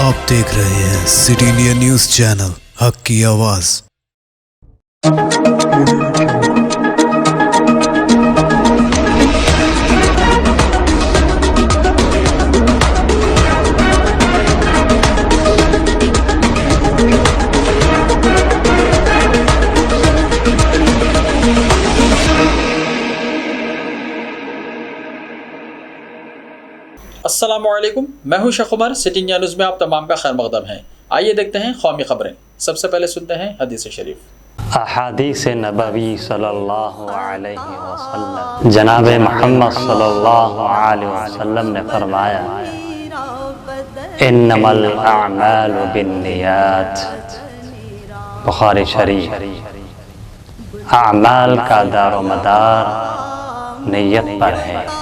आप देख रहे हैं सिटी इंडिया न्यूज चैनल, हक की आवाज। अस्सलामुअलैकुम, मैं हूं Sheikh Umar. City India News में आप तमाम का खैर मकदम है। आइए देखते हैं कौमी खबरें। सबसे पहले सुनते हैं हदीस शरीफ। अहादीस नबवी सल्लल्लाहु अलैहि वसल्लम, जनाब मोहम्मद सल्लल्लाहु अलैहि वसल्लम ने फरमाया, इन्नमल अअमालु बिन्नियात। बुखारी शरीफ। अमाल का दारोमदार नियत पर है।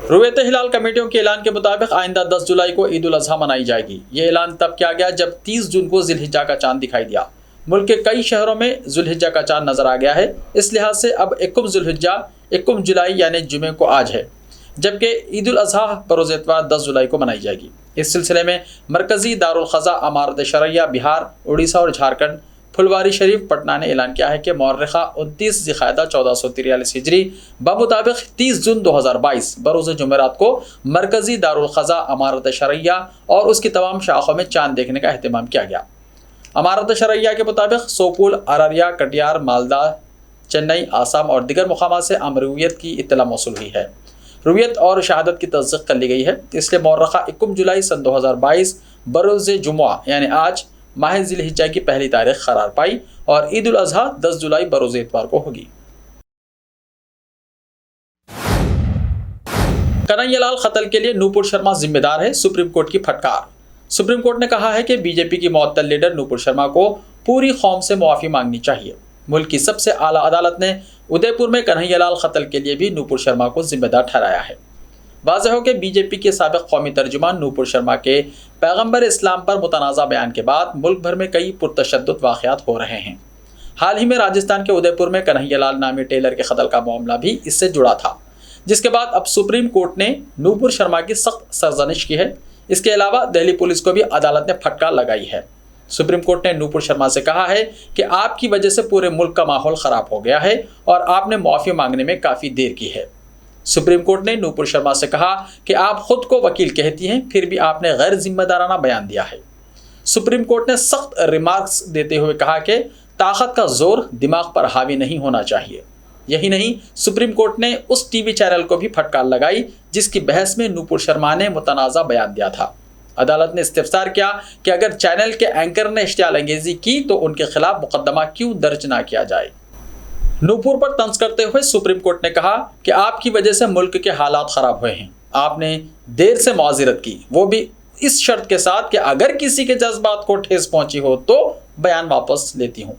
रुयत हिलाल कमेटियों के ऐलान के मुताबिक आइंदा 10 जुलाई को ईद उल अजहा मनाई जाएगी। ये ऐलान तब किया गया जब 30 जून को जिलहिज्जा का चांद दिखाई दिया। मुल्क के कई शहरों में जुलहिज्जा का चांद नजर आ गया है। इस लिहाज से अब 21 जुलाई यानी जुमे को आज है, जबकि ईद उल अजहा बरोज़ इतवार 10 जुलाई को मनाई जाएगी। इस सिलसिले में मरकजी दारुल ख़ज़ा अमारत शरइया बिहार, उड़ीसा और झारखंड फुलवारी शरीफ पटना ने ऐलान किया है कि मौर्रिखा 29 ज़िलक़ादा 1443 हिजरी बमुताबिक 30 जून 2022 बरोज़ जुमेरात को मरकजी दारुल ख़ज़ा अमारत शरइया और उसकी तमाम शाखों में चांद देखने का अहतमाम किया गया। अमारत शरइया के मुताबिक सोपोल, अररिया, कटिहार, मालदा, चेन्नई, आसाम और दिगर मुकामात से रुयत की इत्तला मौसूल हुई है। रुयत और शहादत की तस्दीक़ कर ली गई है। इसलिए मौर्रिखा 21 जुलाई सन 2022 बरोज़ जुमुआ यानी आज माह ज़िलहिज्जा की पहली तारीख करार पाई और ईद उल अजहा 10 जुलाई बरोज़ इतवार को होगी। कन्हैयालाल कत्ल के लिए नूपुर शर्मा जिम्मेदार है, सुप्रीम कोर्ट की फटकार। सुप्रीम कोर्ट ने कहा है कि बीजेपी की मुअत्तल लीडर नूपुर शर्मा को पूरी कौम से मुआफ़ी मांगनी चाहिए। मुल्क की सबसे आला अदालत ने उदयपुर में कन्हैयालाल कत्ल के लिए भी नूपुर शर्मा को जिम्मेदार ठहराया है। वाज़ेह हो कि बीजेपी के साबिक़ कौमी तर्जुमान नूपुर शर्मा के पैगम्बर इस्लाम पर मुतनाज़ा बयान के बाद मुल्क भर में कई पुरतशद्दुद वाक़यात हो रहे हैं। हाल ही में राजस्थान के उदयपुर में कन्हैयालाल नामी टेलर के कत्ल का मामला भी इससे जुड़ा था, जिसके बाद अब सुप्रीम कोर्ट ने नूपुर शर्मा की सख्त सरजनिश की है। इसके अलावा दिल्ली पुलिस को भी अदालत ने फटकार लगाई है। सुप्रीम कोर्ट ने नूपुर शर्मा से कहा है कि आपकी वजह से पूरे मुल्क का माहौल ख़राब हो गया है और आपने मुआफ़ी मांगने में काफ़ी देर की है। सुप्रीम कोर्ट ने नूपुर शर्मा से कहा कि आप खुद को वकील कहती हैं, फिर भी आपने गैर जिम्मेदाराना बयान दिया है। सुप्रीम कोर्ट ने सख्त रिमार्क्स देते हुए कहा कि ताकत का जोर दिमाग पर हावी नहीं होना चाहिए। यही नहीं, सुप्रीम कोर्ट ने उस टीवी चैनल को भी फटकार लगाई जिसकी बहस में नूपुर शर्मा ने मुतनाज़ा बयान दिया था। अदालत ने इस्तिफ्सार किया कि अगर चैनल के एंकर ने इश्तियाल अंगेज़ी की तो उनके खिलाफ मुकदमा क्यों दर्ज ना किया जाए। नूपुर पर तंज करते हुए सुप्रीम कोर्ट ने कहा कि आपकी वजह से मुल्क के हालात ख़राब हुए हैं। आपने देर से माज़रत की, वो भी इस शर्त के साथ कि अगर किसी के जज्बात को ठेस पहुंची हो तो बयान वापस लेती हूं।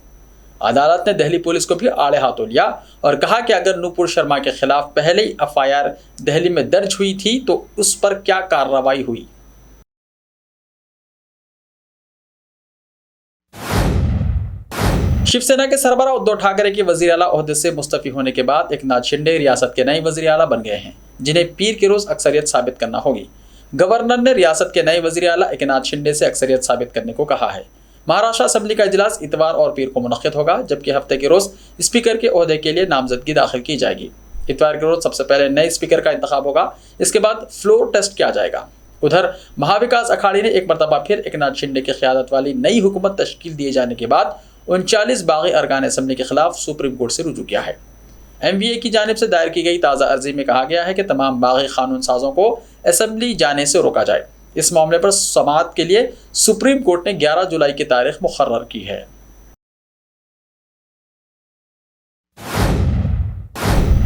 अदालत ने दिल्ली पुलिस को भी आड़े हाथों लिया और कहा कि अगर नूपुर शर्मा के खिलाफ पहले ही FIR दिल्ली में दर्ज हुई थी तो उस पर क्या कार्रवाई हुई। शिवसेना के सरबराह उद्धव ठाकरे के वज़ीर आला ओहदे से मुस्तफ़ी होने के बाद एकनाथ शिंदे रियासत के नए वज़ीर आला बन गए हैं, जिन्हें पीर के रोज़ अक्सरियत साबित करना होगी। गवर्नर ने रियासत के नए वज़ीर आला एकनाथ शिंदे से अक्सरियत साबित करने को कहा है। महाराष्ट्र असेंबली का इजलास इतवार और पीर को मुनक़्क़िद होगा, जबकि हफ्ते के रोज़ स्पीकर के ओहदे के लिए नामजदगी दाखिल की जाएगी। इतवार के रोज़ सबसे पहले नए स्पीकर का इंतखाब होगा, इसके बाद फ्लोर टेस्ट किया जाएगा। उधर महाविकास अखाड़ी ने एक मरतबा फिर एकनाथ शिंदे की क़यादत वाली नई हुकूमत तश्कील दिए जाने के बाद 39 बागी अरकान असम्बली के खिलाफ सुप्रीम कोर्ट से रुजू किया है। MVA की जानिब से दायर की गई ताज़ा अर्जी में कहा गया है कि तमाम बागी कानून साजों को असम्बली जाने से रोका जाए। इस मामले पर समाअत के लिए सुप्रीम कोर्ट ने 11 जुलाई की तारीख मुकर्रर की है।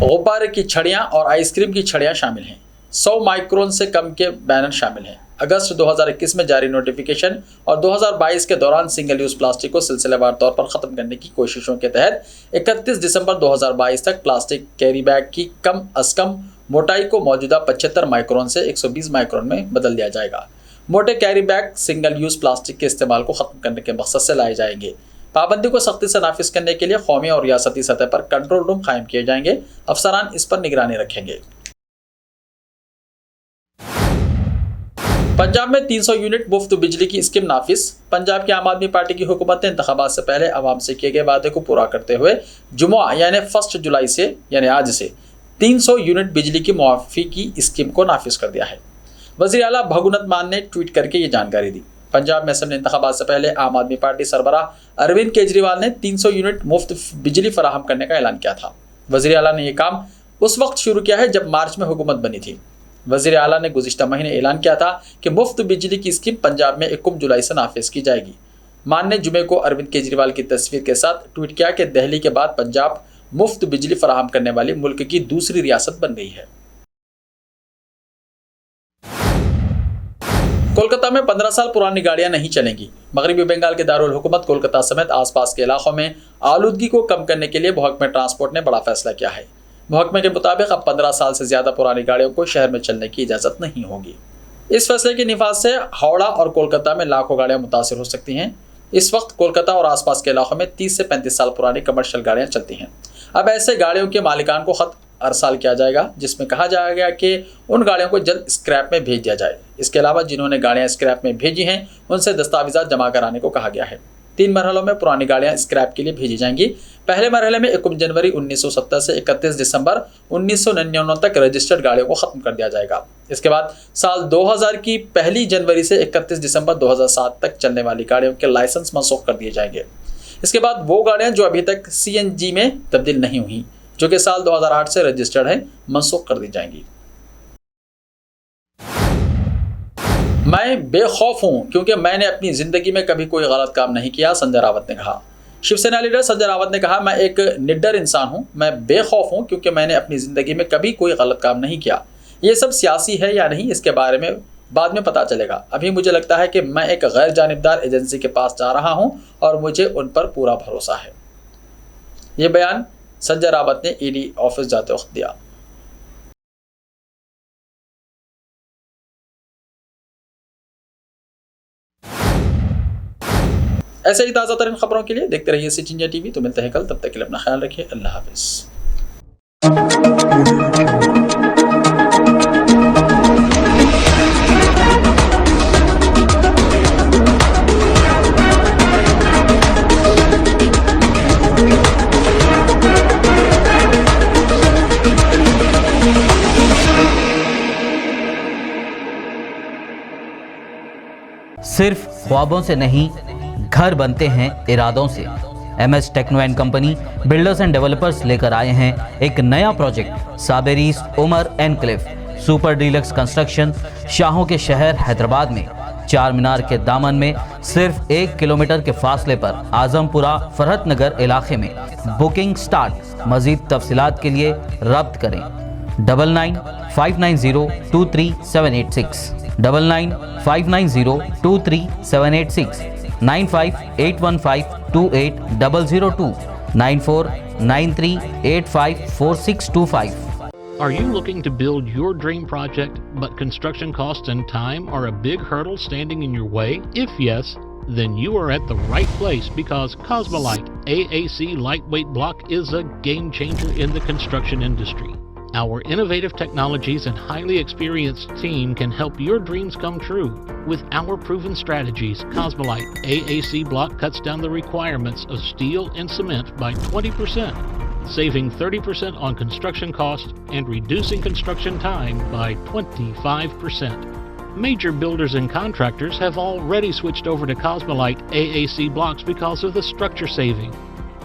गुब्बारे की छड़ियाँ और आइसक्रीम की छड़ियाँ शामिल हैं। 100 माइक्रोन से कम के बैनर शामिल हैं। अगस्त 2021 में जारी नोटिफिकेशन और 2022 के दौरान सिंगल यूज़ प्लास्टिक को सिलसिलेवार तौर पर ख़त्म करने की कोशिशों के तहत 31 दिसंबर 2022 तक प्लास्टिक कैरी बैग की कम अज़ कम मोटाई को मौजूदा 75 माइक्रोन से 120 माइक्रोन में बदल दिया जाएगा। मोटे carry bag single use plastic के इस्तेमाल को ख़त्म करने के मकसद से लाए जाएंगे। पाबंदी को सख्ती से नाफिज करने के लिए कौमी और रियासती सतह पर कंट्रोल रूम कायम किए जाएंगे। अफसरान इस पर निगरानी रखेंगे। पंजाब में 300 यूनिट मुफ्त बिजली की स्कीम नाफिज। पंजाब की आम आदमी पार्टी की हुकूमत ने इंतखाबात से पहले अवाम से किए गए वादे को पूरा करते हुए जुम्मा यानी 1 जुलाई से यानी आज से 300 यूनिट बिजली की मुआफ़ी की स्कीम को नाफिज कर दिया है। वज़ीर आला भगुनत मान ने ट्वीट करके ये जानकारी दी। पंजाब में असेंबली इंतखाबात से पहले आम आदमी पार्टी सरबराह अरविंद केजरीवाल ने 300 यूनिट मुफ्त बिजली फराहम करने का ऐलान किया था। वज़ीर आला ने यह काम उस वक्त शुरू किया है जब मार्च में हुकूमत बनी थी। वज़ीर आला ने गुज़िश्ता महीने ऐलान किया था कि मुफ्त बिजली की स्कीम पंजाब में 1 जुलाई से नाफिज की जाएगी। मान ने जुमे को अरविंद केजरीवाल की तस्वीर के साथ ट्वीट किया कि दिल्ली के बाद पंजाब मुफ्त बिजली फराहम करने वाली मुल्क की दूसरी रियासत बन गई है। कोलकाता में 15 साल पुरानी गाड़ियां नहीं चलेंगी। मगरबी बंगाल के दारुल हुकूमत कोलकाता समेत आसपास के इलाकों में आलूदगी को कम करने के लिए महकमे ट्रांसपोर्ट ने बड़ा फैसला किया है। महकमे के मुताबिक अब 15 साल से ज़्यादा पुरानी गाड़ियों को शहर में चलने की इजाज़त नहीं होगी। इस फैसले के निफाज से हावड़ा और कोलकाता में लाखों गाड़ियाँ मुतासिर हो सकती हैं। इस वक्त कोलकाता और आसपास के इलाकों में 30 से 35 साल पुरानी कमर्शियल गाड़ियाँ चलती हैं। अब ऐसे गाड़ियों के मालिकान को खत अरसाल किया जाएगा जिसमें कहा जाएगा कि उन गाड़ियों को जल्द स्क्रैप में भेज दिया जाए। इसके अलावा जिन्होंने गाड़ियाँ स्क्रैप में भेजी हैं उनसे दस्तावेज़ात जमा कराने को कहा गया है। 3 मरहलों में पुरानी गाड़ियाँ स्क्रैप के लिए भेजी जाएंगी। पहले मरहले में 1 जनवरी 1970 से 31 दिसंबर 1999 तक रजिस्टर्ड गाड़ियों को ख़त्म कर दिया जाएगा। इसके बाद साल 2000 की 1 जनवरी से 31 दिसंबर 2007 तक चलने वाली गाड़ियों के लाइसेंस मनसूख कर दिए जाएंगे। इसके बाद वो गाड़ियाँ जो अभी तक CNG में तब्दील नहीं हुई, जो कि साल 2008 से रजिस्टर्ड है, मनसूख कर दी जाएंगी। मैं बेखौफ हूं क्योंकि मैंने अपनी जिंदगी में कभी कोई गलत काम नहीं किया, संजय रावत ने कहा। शिवसेना लीडर संजय रावत ने कहा, मैं एक निडर इंसान हूं, मैं बेखौफ हूं क्योंकि मैंने अपनी जिंदगी में कभी कोई गलत काम नहीं किया। ये सब सियासी है या नहीं इसके बारे में बाद में पता चलेगा। अभी मुझे लगता है कि मैं एक गैर जानिबदार एजेंसी के पास जा रहा हूं और मुझे उन पर पूरा भरोसा है। ये बयान संजय रावत ने ED ऑफिस जाते वक्त दिया। ऐसे ही ताज़ा तरीन खबरों के लिए देखते रहिए सिटी इंडिया TV। तो मिलते हैं कल, तब तक के लिए अपना ख्याल रखिए। अल्लाह हाफिज़। सिर्फ ख्वाबों से नहीं, घर बनते हैं इरादों से। MS techno and company builders and developers लेकर आए हैं एक नया प्रोजेक्ट, साबेरीज Umar enclave super deluxe construction, शाहों के शहर हैदराबाद में। 4 मीनार के दामन में सिर्फ 1 किलोमीटर के फासले पर आजमपुरा फरहत नगर इलाके में। Booking start. मजीद तफसीलात के लिए रब्त करें 9959023786 9959023786 9581528002 9493854625. Are you looking to build your dream project, but construction costs and time are a big hurdle standing in your way? If yes, then you are at the right place, because Cosmolite AAC lightweight block is a game changer in the construction industry. Our innovative technologies and highly experienced team can help your dreams come true. With our proven strategies, Cosmolite AAC block cuts down the requirements of steel and cement by 20%, saving 30% on construction costs and reducing construction time by 25%. Major builders and contractors have already switched over to Cosmolite AAC blocks because of the structure saving.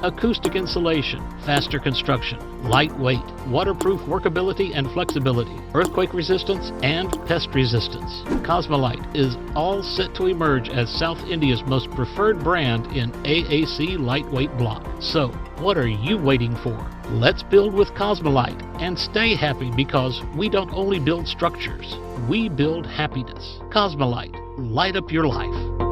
Acoustic insulation, faster construction, lightweight, waterproof workability and flexibility, earthquake resistance and pest resistance. Cosmolite is all set to emerge as South India's most preferred brand in AAC lightweight block. So, what are you waiting for? Let's build with Cosmolite and stay happy, because we don't only build structures, we build happiness. Cosmolite, light up your life.